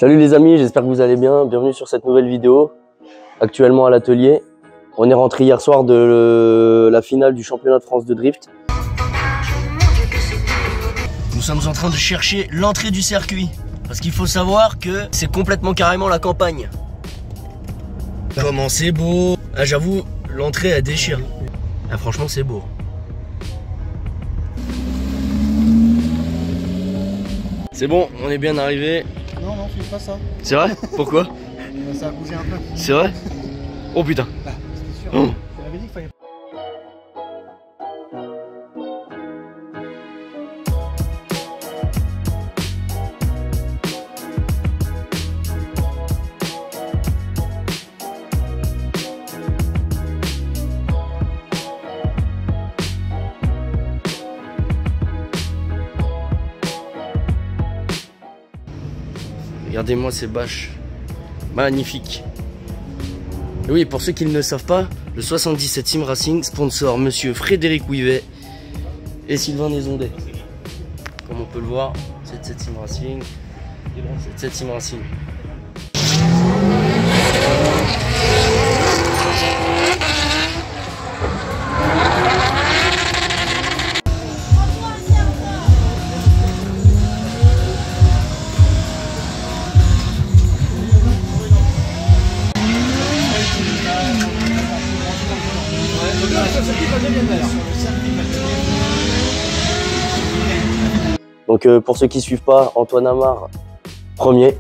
Salut les amis, j'espère que vous allez bien. Bienvenue sur cette nouvelle vidéo. Actuellement à l'atelier. On est rentré hier soir de la finale du championnat de France de drift. Nous sommes en train de chercher l'entrée du circuit. Parce qu'il faut savoir que c'est complètement carrément la campagne. Comment c'est beau. Ah, j'avoue, l'entrée elle déchire. Ah, franchement c'est beau. C'est bon, on est bien arrivé. Non, non, fais pas ça. C'est vrai? Pourquoi? Ça a bougé un peu. C'est vrai? Oh putain. Bah, c'était sûr. Oh. Je t'avais dit qu'il fallait. Regardez-moi ces bâches. Magnifique. Et oui, pour ceux qui ne le savent pas, le 77 Sim Racing sponsor monsieur Frédéric Ouivet et Sylvain Nézondet. Comme on peut le voir, 77 Sim Racing. 77 Sim Racing. Donc pour ceux qui ne suivent pas, Antoine Amar, premier.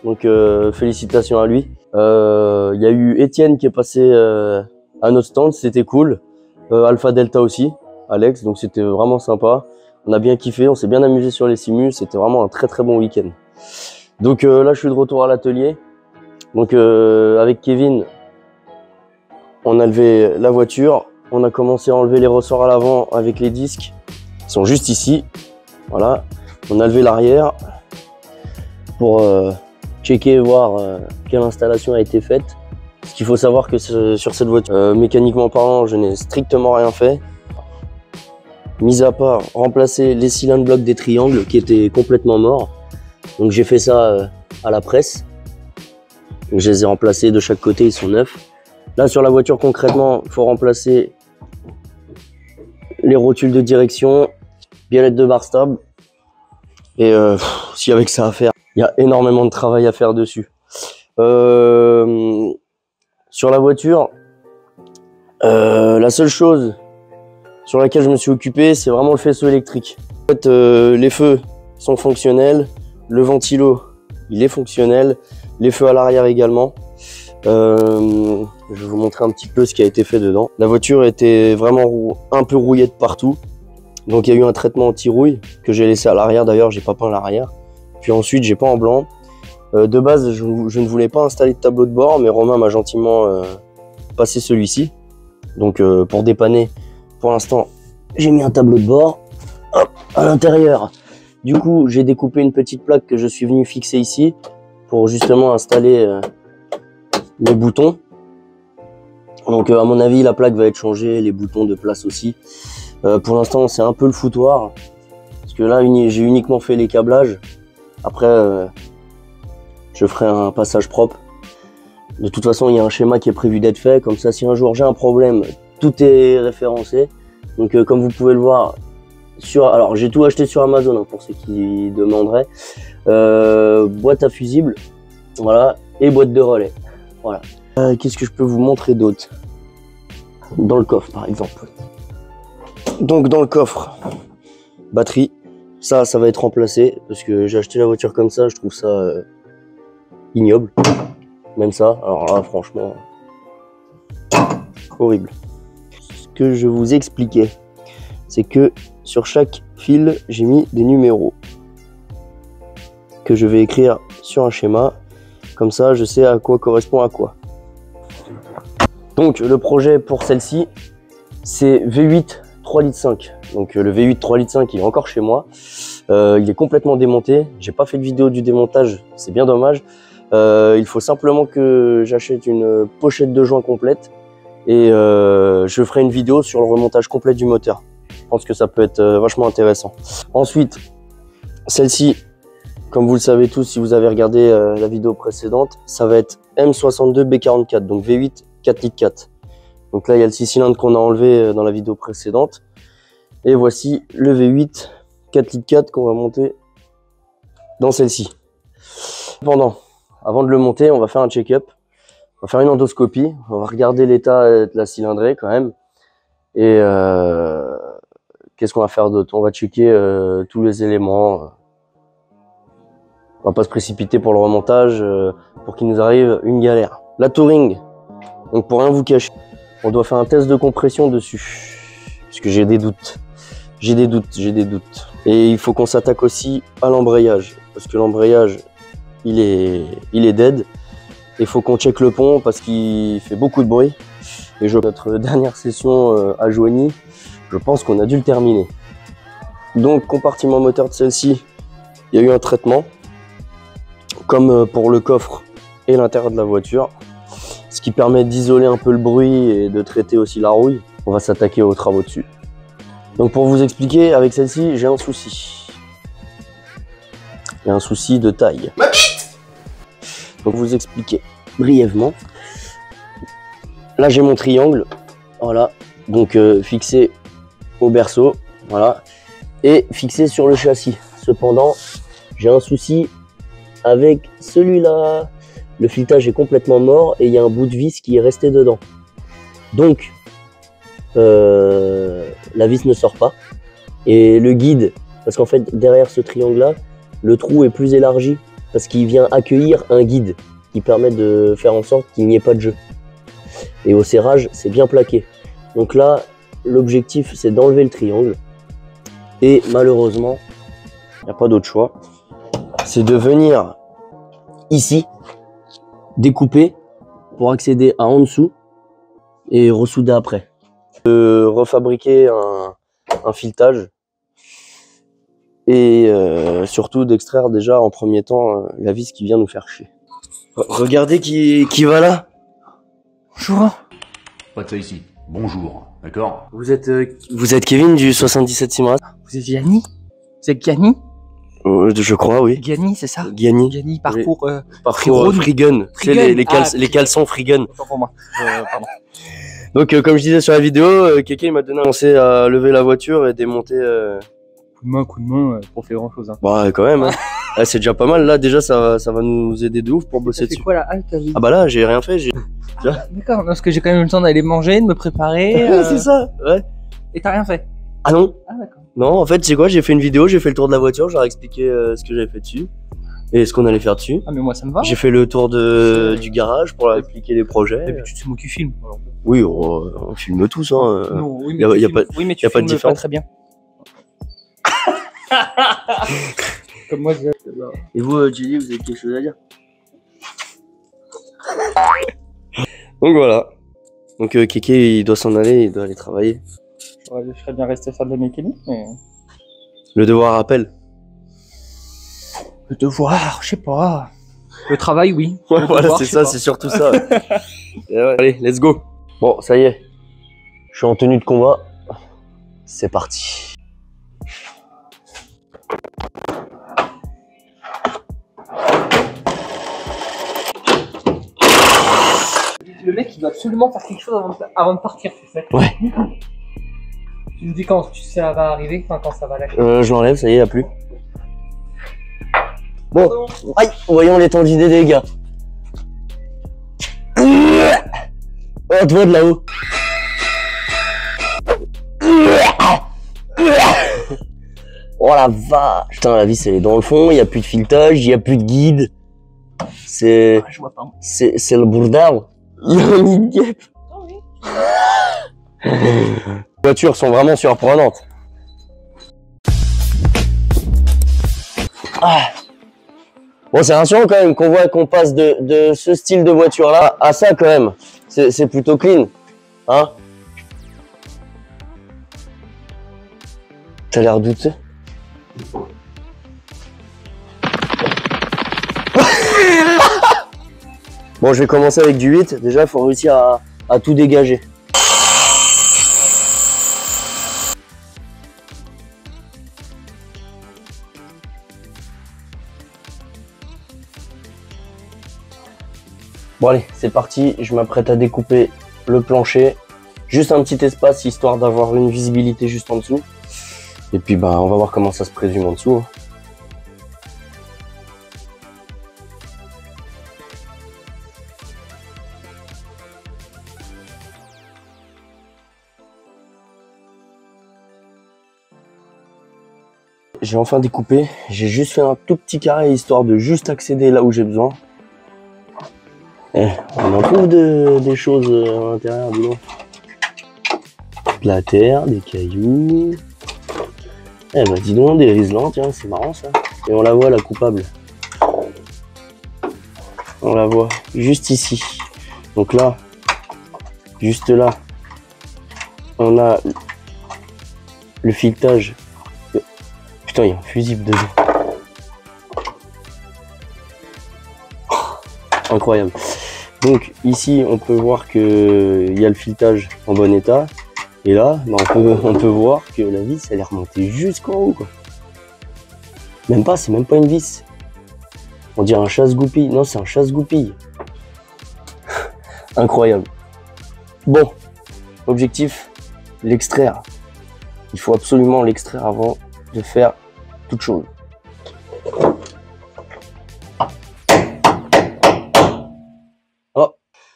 Donc félicitations à lui. Il y a eu Étienne qui est passé à notre stand, c'était cool. Alpha Delta aussi, Alex, donc c'était vraiment sympa. On a bien kiffé, on s'est bien amusé sur les simus, c'était vraiment un très très bon week-end. Donc là je suis de retour à l'atelier. Donc avec Kevin, on a levé la voiture, on a commencé à enlever les ressorts à l'avant avec les disques. Ils sont juste ici, voilà. On a levé l'arrière pour checker et voir quelle installation a été faite. Ce qu'il faut savoir que sur cette voiture, mécaniquement parlant, je n'ai strictement rien fait. Mis à part remplacer les cylindres blocs des triangles qui étaient complètement morts. Donc j'ai fait ça à la presse. Donc, je les ai remplacés de chaque côté, ils sont neufs. Là sur la voiture concrètement, il faut remplacer les rotules de direction, biellette de barre stable. Et s'il y avait que ça à faire, il y a énormément de travail à faire dessus. Sur la voiture, la seule chose sur laquelle je me suis occupé, c'est vraiment le faisceau électrique. En fait, les feux sont fonctionnels, le ventilo, il est fonctionnel, les feux à l'arrière également. Je vais vous montrer un petit peu ce qui a été fait dedans. La voiture était vraiment un peu rouillée de partout. Donc il y a eu un traitement anti-rouille que j'ai laissé à l'arrière, d'ailleurs j'ai pas peint l'arrière. Puis ensuite j'ai peint en blanc. De base je ne voulais pas installer de tableau de bord, mais Romain m'a gentiment passé celui-ci. Donc pour dépanner, pour l'instant j'ai mis un tableau de bord. Hop, à l'intérieur. Du coup j'ai découpé une petite plaque que je suis venu fixer ici pour justement installer les boutons. Donc à mon avis la plaque va être changée, les boutons de place aussi. Pour l'instant c'est un peu le foutoir parce que là j'ai uniquement fait les câblages. Après je ferai un passage propre. De toute façon il y a un schéma qui est prévu d'être fait, comme ça si un jour j'ai un problème tout est référencé. Donc comme vous pouvez le voir alors j'ai tout acheté sur Amazon hein, pour ceux qui demanderaient. Boîte à fusibles, voilà, et boîte de relais, voilà. Qu'est-ce que je peux vous montrer d'autre? Dans le coffre par exemple. Donc dans le coffre, batterie, ça va être remplacé parce que j'ai acheté la voiture comme ça, je trouve ça ignoble, même ça, alors là franchement horrible. Ce que je vous expliquais, c'est que sur chaque fil j'ai mis des numéros que je vais écrire sur un schéma, comme ça je sais à quoi correspond à quoi. Donc le projet pour celle-ci c'est V8 3,5 litres. Donc le V8 3,5 litres il est encore chez moi. Il est complètement démonté. J'ai pas fait de vidéo du démontage, c'est bien dommage. Il faut simplement que j'achète une pochette de joint complète et je ferai une vidéo sur le remontage complet du moteur. Je pense que ça peut être vachement intéressant. Ensuite, celle-ci, comme vous le savez tous si vous avez regardé la vidéo précédente, ça va être M62B44, donc V8 4 litres 4. Donc là, il y a le 6 cylindres qu'on a enlevé dans la vidéo précédente. Et voici le V8 4 litres 4 qu'on va monter dans celle-ci. Cependant, avant de le monter, on va faire un check-up. On va faire une endoscopie. On va regarder l'état de la cylindrée quand même. Et qu'est-ce qu'on va faire d'autre? On va checker tous les éléments. On va pas se précipiter pour le remontage pour qu'il nous arrive une galère. La Touring, donc pour rien vous cacher, on doit faire un test de compression dessus. Parce que j'ai des doutes. J'ai des doutes. Et il faut qu'on s'attaque aussi à l'embrayage. Parce que l'embrayage, il est dead. Il faut qu'on check le pont parce qu'il fait beaucoup de bruit. Et notre dernière session à Joigny, je pense qu'on a dû le terminer. Donc, compartiment moteur de celle-ci, il y a eu un traitement. Comme pour le coffre et l'intérieur de la voiture. Ce qui permet d'isoler un peu le bruit et de traiter aussi la rouille. On va s'attaquer aux travaux dessus. Donc pour vous expliquer, avec celle-ci, j'ai un souci. Il y a un souci de taille. Ma bite! Pour vous expliquer brièvement. Là, j'ai mon triangle. Voilà. Donc fixé au berceau. Voilà. Et fixé sur le châssis. Cependant, j'ai un souci avec celui-là. Le filetage est complètement mort et il y a un bout de vis qui est resté dedans. Donc, la vis ne sort pas. Et le guide, parce qu'en fait, derrière ce triangle-là, le trou est plus élargi parce qu'il vient accueillir un guide qui permet de faire en sorte qu'il n'y ait pas de jeu. Et au serrage, c'est bien plaqué. Donc là, l'objectif, c'est d'enlever le triangle. Et malheureusement, il n'y a pas d'autre choix. C'est de venir ici, découper pour accéder à en dessous et ressouder après. Refabriquer un filetage et surtout d'extraire déjà en premier temps la vis qui vient nous faire chier. Regardez qui va là. Bonjour. Pas de ça ici. Bonjour, d'accord? Vous êtes Kevin du 77 Simras? Vous êtes Gianni? Vous êtes Gianni? Je crois, oui. Gianni, c'est ça? Gianni. Gianni, parcours... Parcours Freegun. C'est les caleçons Freegun. Autant pour moi. Pardon. Donc, comme je disais sur la vidéo, Kéké il m'a donné un conseil à lever la voiture et démonter... Coup de main, pour faire grand chose. Hein. Bah, quand même, hein. Ouais, c'est déjà pas mal. Là, déjà, ça va nous aider de ouf pour bosser dessus. C'est quoi la halte? Ah bah là, j'ai rien fait. D'accord, parce que j'ai quand même eu le temps d'aller manger, de me préparer. C'est ça, ouais. Et t'as rien fait? Ah non. Ah d'accord. Non, en fait, c'est quoi? J'ai fait une vidéo, j'ai fait le tour de la voiture, j'ai expliqué ce que j'avais fait dessus et ce qu'on allait faire dessus. Ah mais moi ça me va. J'ai fait le tour du garage pour expliquer les projets. D'habitude c'est moi qui filme. Alors. Oui, on filme tous, hein. Non, oui, y a pas, oui, mais tu y a pas de filmes différence. très bien. Comme moi, Et vous, Julie, vous avez quelque chose à dire? Donc voilà. Donc Kéké, il doit s'en aller, il doit aller travailler. je serais bien resté faire de la mécanique, mais... Le devoir appelle. Le devoir, je sais pas. Le travail, oui. Ouais, Le voilà, devoir, c'est je sais ça, pas. c'est surtout ça. Ouais. Allez, let's go. Bon, ça y est. Je suis en tenue de combat. C'est parti. Le mec, il doit absolument faire quelque chose avant de partir, tu sais. Ouais. Tu me dis quand ça va arriver, enfin quand ça va lâcher. Je l'enlève, ça y est, il n'y a plus. Bon, aïe, voyons l'étendue des dégâts. Oh, on te voit de là-haut. Oh la vache. Putain, la vis elle est dans le fond, il n'y a plus de filetage, il n'y a plus de guide. C'est... Je vois pas. C'est le bordel. Il y a un nid de guêpe. Oh, oui. Les voitures sont vraiment surprenantes. Ah. Bon, c'est rassurant quand même qu'on voit qu'on passe de ce style de voiture là à ça quand même. C'est plutôt clean, hein? T'as l'air douteux. Bon, je vais commencer avec du 8. Déjà, il faut réussir à tout dégager. Bon allez, c'est parti, je m'apprête à découper le plancher. Juste un petit espace, histoire d'avoir une visibilité juste en dessous. Et puis bah on va voir comment ça se présume en dessous. J'ai enfin découpé, j'ai juste fait un tout petit carré histoire de juste accéder là où j'ai besoin. Eh, on en trouve des choses à l'intérieur, dis donc. De la terre, des cailloux. Eh bah dis donc, des riselants, tiens, c'est marrant ça. Et on la voit, la coupable. On la voit, juste ici. Donc là, juste là, on a le filetage. Putain, il y a un fusible dedans. Incroyable. Donc ici on peut voir que il y a le filetage en bon état et là bah, on peut voir que la vis elle est remontée jusqu'en haut quoi. Même pas, c'est même pas une vis. On dirait un chasse-goupille. Non, c'est un chasse-goupille. Incroyable. Bon, objectif, l'extraire. Il faut absolument l'extraire avant de faire toute chose.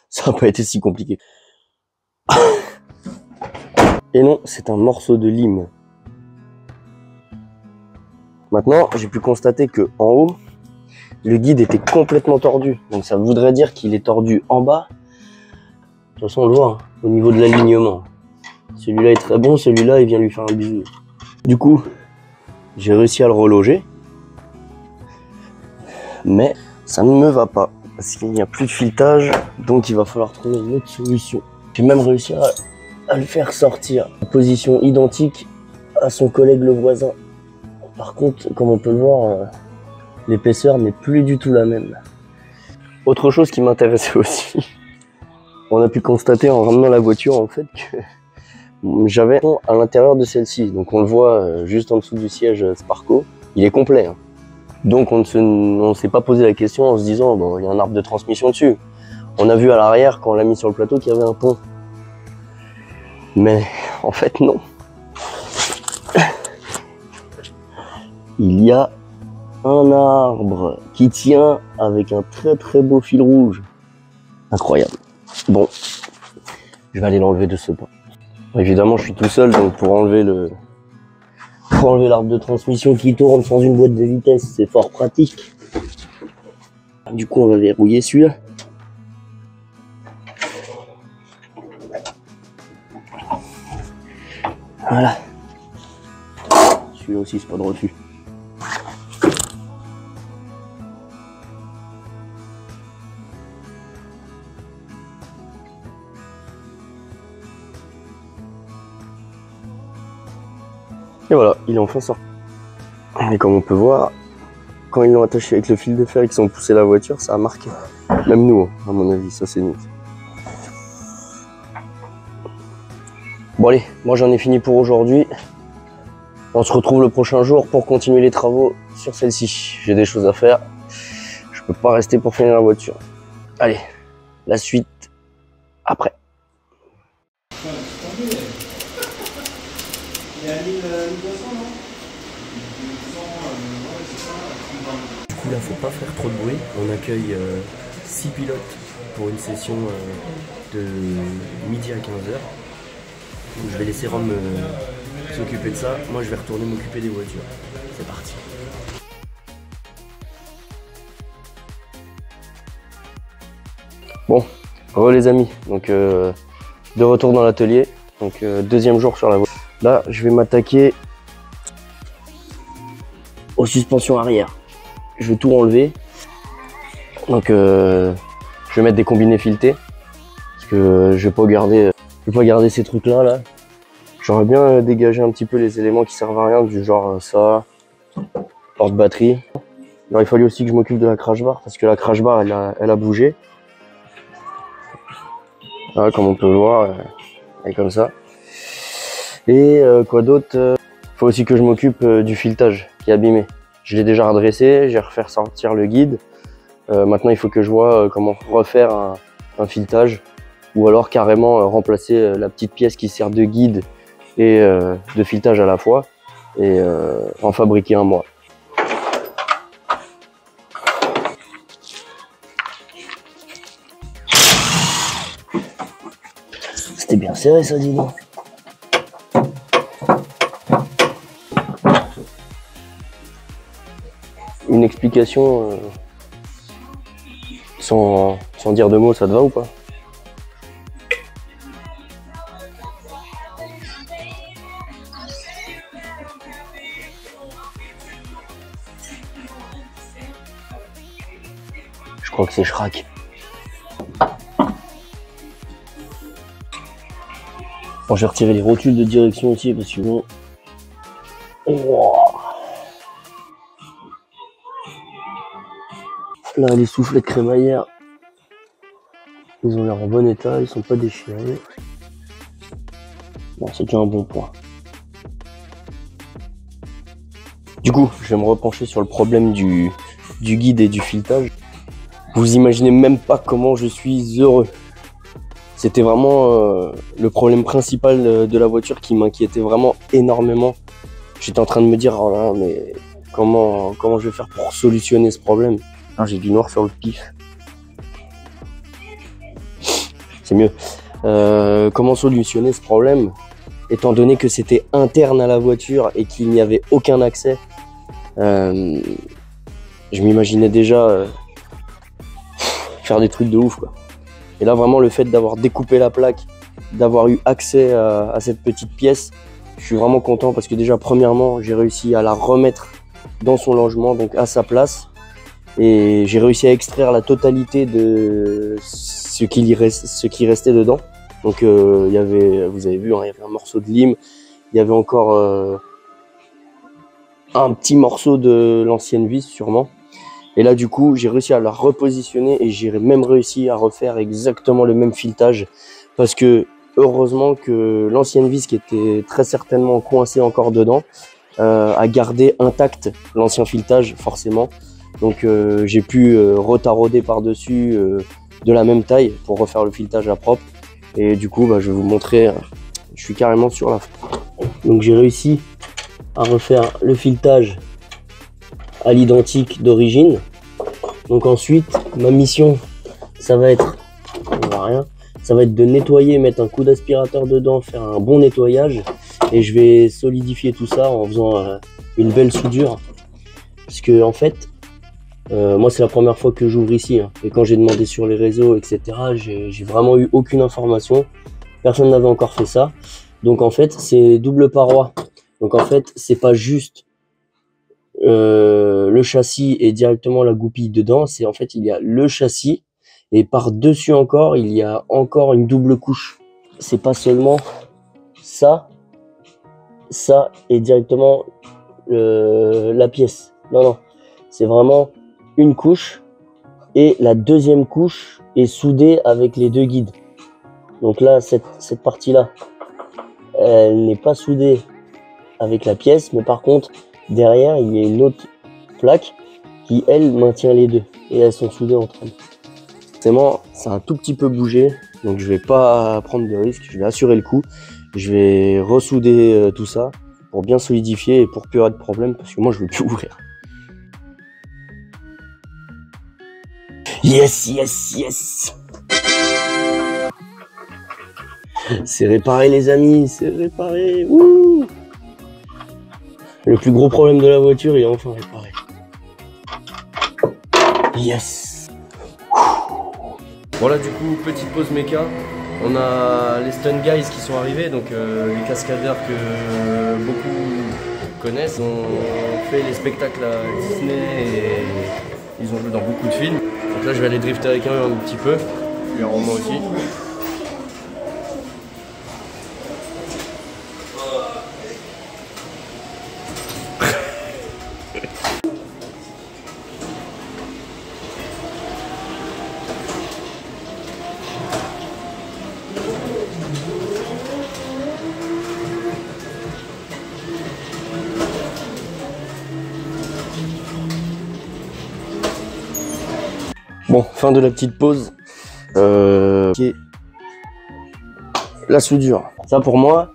Ça n'a pas été si compliqué. Et non, c'est un morceau de lime. Maintenant, j'ai pu constater que en haut, le guide était complètement tordu. Donc ça voudrait dire qu'il est tordu en bas. De toute façon, on le voit, hein, au niveau de l'alignement. Celui-là est très bon, celui-là, il vient lui faire un bisou. Du coup, j'ai réussi à le reloger. Mais ça ne me va pas. Parce qu'il n'y a plus de filetage, donc il va falloir trouver une autre solution. J'ai même réussi à le faire sortir en position identique à son collègue le voisin. Par contre, comme on peut le voir, l'épaisseur n'est plus du tout la même. Autre chose qui m'intéressait aussi, on a pu constater en ramenant la voiture en fait que j'avais à l'intérieur de celle-ci. Donc on le voit juste en dessous du siège Sparco, il est complet. Hein. Donc on ne s'est pas posé la question en se disant bon il y a un arbre de transmission dessus. On a vu à l'arrière quand on l'a mis sur le plateau qu'il y avait un pont. Mais en fait non. Il y a un arbre qui tient avec un très très beau fil rouge. Incroyable. Bon, je vais aller l'enlever de ce pas. Évidemment je suis tout seul donc pour enlever l'arbre de transmission qui tourne sans une boîte de vitesse, c'est fort pratique. Du coup, on va verrouiller celui-là. Voilà. Celui-là aussi, c'est pas de refus. Et voilà, il est enfin sorti. Et comme on peut voir, quand ils l'ont attaché avec le fil de fer et qu'ils ont poussé la voiture, ça a marqué. Même nous, à mon avis, ça c'est nous. Bon allez, moi j'en ai fini pour aujourd'hui. On se retrouve le prochain jour pour continuer les travaux sur celle-ci. J'ai des choses à faire. Je peux pas rester pour finir la voiture. Allez, la suite après. Du coup là faut pas faire trop de bruit, on accueille 6 pilotes pour une session de midi à 15h. Je vais laisser Rome s'occuper de ça, moi je vais retourner m'occuper des voitures. C'est parti. Bon, les amis, donc de retour dans l'atelier, donc deuxième jour sur la voiture. Là je vais m'attaquer aux suspensions arrière. Je vais tout enlever. Donc je vais mettre des combinés filetés. Parce que je vais pas garder ces trucs là. J'aurais bien dégagé un petit peu les éléments qui servent à rien, du genre ça, porte-batterie. Il aurait fallu aussi que je m'occupe de la crash bar parce que la crash bar elle a bougé. Voilà, comme on peut le voir, elle est comme ça. Et quoi d'autre? Faut aussi que je m'occupe du filetage qui est abîmé. Je l'ai déjà redressé, j'ai refait sortir le guide. Maintenant, il faut que je vois comment refaire un filetage ou alors carrément remplacer la petite pièce qui sert de guide et de filetage à la fois et en fabriquer un moi. C'était bien serré ça, dis donc. Une explication sans dire de mots, ça te va ou pas? Je crois que c'est Shrek. Bon, je vais retirer les rotules de direction aussi parce que sinon... Wow. Là, les soufflets de crémaillère, ils ont l'air en bon état, ils sont pas déchirés. Bon, c'est déjà un bon point. Du coup, je vais me repencher sur le problème du guide et du filetage. Vous imaginez même pas comment je suis heureux. C'était vraiment le problème principal de la voiture qui m'inquiétait vraiment énormément. J'étais en train de me dire, oh là, mais comment je vais faire pour solutionner ce problème? J'ai du noir sur le pif. C'est mieux. Comment solutionner ce problème? Étant donné que c'était interne à la voiture et qu'il n'y avait aucun accès, je m'imaginais déjà faire des trucs de ouf, quoi. Et là, vraiment, le fait d'avoir découpé la plaque, d'avoir eu accès à cette petite pièce, je suis vraiment content parce que déjà, premièrement, j'ai réussi à la remettre dans son logement, donc à sa place. Et j'ai réussi à extraire la totalité de ce qui restait dedans. Donc il y avait, vous avez vu, hein, il y avait un morceau de lime, il y avait encore un petit morceau de l'ancienne vis sûrement. Et là du coup j'ai réussi à la repositionner et j'ai même réussi à refaire exactement le même filetage parce que heureusement que l'ancienne vis qui était très certainement coincée encore dedans a gardé intact l'ancien filetage forcément. Donc j'ai pu retarauder par-dessus de la même taille pour refaire le filetage à propre. Et du coup, je vais vous montrer, je suis carrément sur la fin. Donc j'ai réussi à refaire le filetage à l'identique d'origine. Donc ensuite, ma mission, ça va être, on voit rien, ça va être de nettoyer, mettre un coup d'aspirateur dedans, faire un bon nettoyage. Et je vais solidifier tout ça en faisant une belle soudure. Parce que en fait, moi c'est la première fois que j'ouvre ici hein. Et quand j'ai demandé sur les réseaux etc, j'ai vraiment eu aucune information, personne n'avait encore fait ça. Donc en fait c'est double paroi, donc en fait c'est pas juste le châssis et directement la goupille dedans, c'est en fait il y a le châssis et par dessus encore il y a encore une double couche. C'est pas seulement ça et directement la pièce, non, c'est vraiment une couche et la deuxième couche est soudée avec les deux guides. Donc là, cette partie-là, elle n'est pas soudée avec la pièce, mais par contre, derrière, il y a une autre plaque qui, elle, maintient les deux et elles sont soudées entre elles. Forcément, ça a un tout petit peu bougé, donc je vais pas prendre de risque, je vais assurer le coup. Je vais ressouder tout ça pour bien solidifier et pour plus avoir de problème parce que moi, je veux plus ouvrir. Yes, yes, yes. C'est réparé les amis, c'est réparé. Wouh. Le plus gros problème de la voiture, il est enfin réparé. Yes. Bon là du coup, petite pause méca. On a les Stunt Guys qui sont arrivés, donc les cascadeurs que beaucoup connaissent. Ont fait les spectacles à Disney et ils ont joué dans beaucoup de films. Donc là je vais aller drifter avec eux un petit peu, et en moi aussi. Bon, fin de la petite pause. Okay. La soudure. Ça pour moi,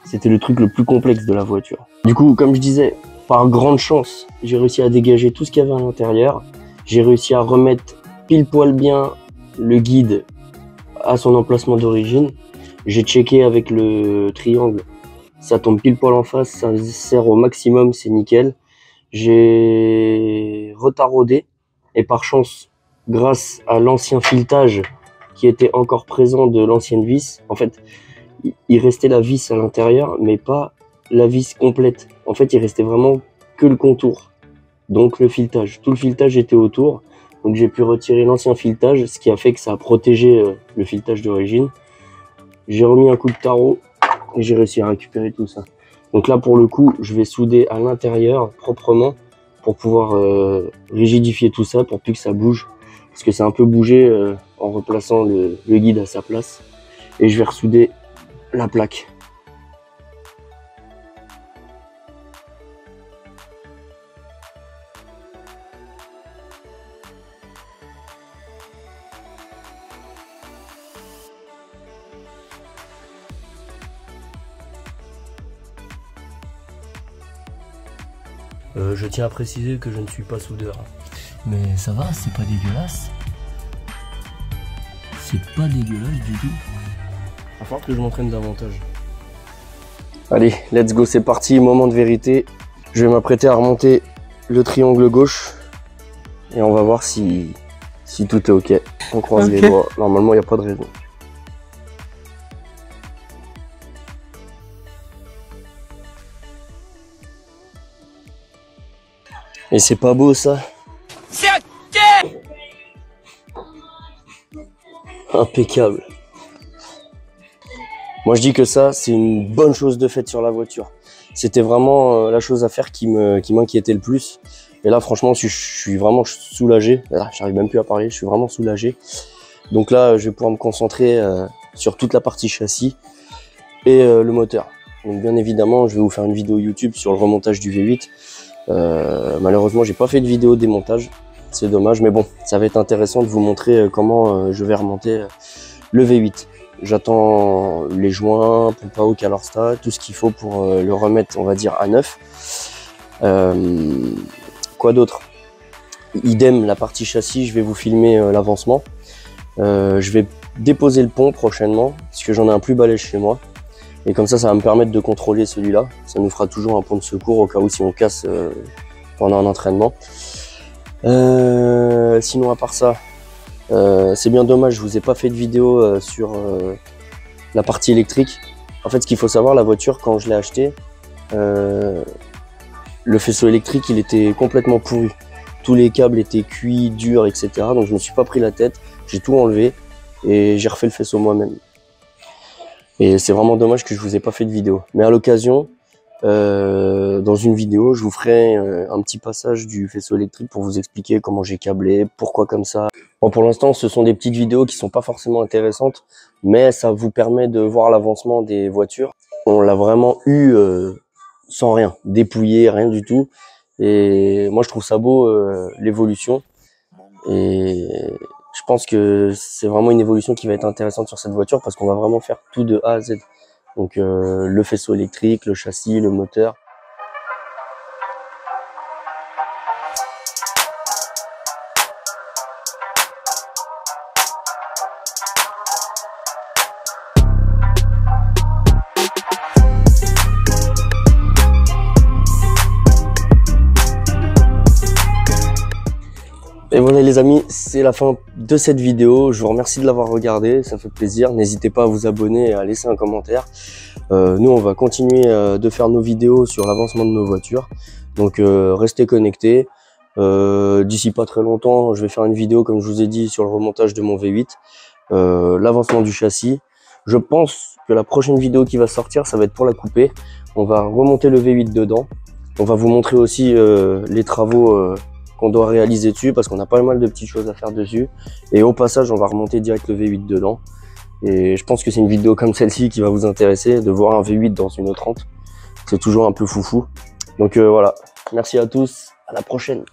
c'était le truc le plus complexe de la voiture. Du coup, comme je disais, par grande chance, j'ai réussi à dégager tout ce qu'il y avait à l'intérieur. J'ai réussi à remettre pile poil bien le guide à son emplacement d'origine. J'ai checké avec le triangle, ça tombe pile poil en face, ça sert au maximum, c'est nickel. J'ai retaraudé et par chance, grâce à l'ancien filetage qui était encore présent de l'ancienne vis, en fait, il restait la vis à l'intérieur, mais pas la vis complète. En fait, il restait vraiment que le contour, donc le filetage. Tout le filetage était autour, donc j'ai pu retirer l'ancien filetage, ce qui a fait que ça a protégé le filetage d'origine. J'ai remis un coup de tarot et j'ai réussi à récupérer tout ça. Donc là, pour le coup, je vais souder à l'intérieur proprement pour pouvoir rigidifier tout ça pour plus que ça bouge. Parce que c'est un peu bougé en replaçant le guide à sa place. Et je vais ressouder la plaque. Je tiens à préciser que je ne suis pas soudeur. Mais ça va, c'est pas dégueulasse. C'est pas dégueulasse du tout. Il va falloir que je m'entraîne davantage. Allez, let's go, c'est parti, moment de vérité. Je vais m'apprêter à remonter le triangle gauche. Et on va voir si tout est ok. On croise les doigts. Normalement, il n'y a pas de raison. Et c'est pas beau ça? Impeccable. Moi je dis que ça c'est une bonne chose de fait sur la voiture. C'était vraiment la chose à faire qui m'inquiétait le plus. Et là franchement je suis vraiment soulagé. J'arrive même plus à parler, je suis vraiment soulagé. Donc là je vais pouvoir me concentrer sur toute la partie châssis et le moteur. Donc bien évidemment je vais vous faire une vidéo YouTube sur le remontage du V8. Malheureusement j'ai pas fait de vidéo démontage, c'est dommage, mais bon ça va être intéressant de vous montrer comment je vais remonter le V8. J'attends les joints, pompe à eau, Calorstat, tout ce qu'il faut pour le remettre on va dire à neuf. Quoi d'autre? Idem la partie châssis, je vais vous filmer l'avancement. Je vais déposer le pont prochainement parce que j'en ai un plus balèze chez moi. Et comme ça va me permettre de contrôler celui-là. Ça nous fera toujours un pont de secours au cas où si on casse pendant un entraînement. Sinon à part ça, c'est bien dommage, je vous ai pas fait de vidéo sur la partie électrique. En fait, ce qu'il faut savoir, la voiture, quand je l'ai achetée, le faisceau électrique, il était complètement pourri. Tous les câbles étaient cuits, durs, etc. Donc je me suis pas pris la tête, j'ai tout enlevé et j'ai refait le faisceau moi-même. Et c'est vraiment dommage que je vous ai pas fait de vidéo. Mais à l'occasion, dans une vidéo, je vous ferai un petit passage du faisceau électrique pour vous expliquer comment j'ai câblé, pourquoi comme ça. Bon, pour l'instant, ce sont des petites vidéos qui sont pas forcément intéressantes, mais ça vous permet de voir l'avancement des voitures. On l'a vraiment eu sans rien, dépouillé, rien du tout. Et moi, je trouve ça beau, l'évolution. Et je pense que c'est vraiment une évolution qui va être intéressante sur cette voiture parce qu'on va vraiment faire tout de A à Z. Donc le faisceau électrique, le châssis, le moteur. Et voilà les amis, c'est la fin de cette vidéo. Je vous remercie de l'avoir regardé, ça fait plaisir. N'hésitez pas à vous abonner et à laisser un commentaire. Nous, on va continuer de faire nos vidéos sur l'avancement de nos voitures. Donc restez connectés. D'ici pas très longtemps, je vais faire une vidéo, comme je vous ai dit, sur le remontage de mon V8. L'avancement du châssis. Je pense que la prochaine vidéo qui va sortir, ça va être pour la couper. On va remonter le V8 dedans. On va vous montrer aussi les travaux qu'on doit réaliser dessus parce qu'on a pas mal de petites choses à faire dessus. Et au passage, on va remonter direct le V8 dedans. Et je pense que c'est une vidéo comme celle-ci qui va vous intéresser, de voir un V8 dans une E30. C'est toujours un peu foufou. Donc voilà, merci à tous, à la prochaine.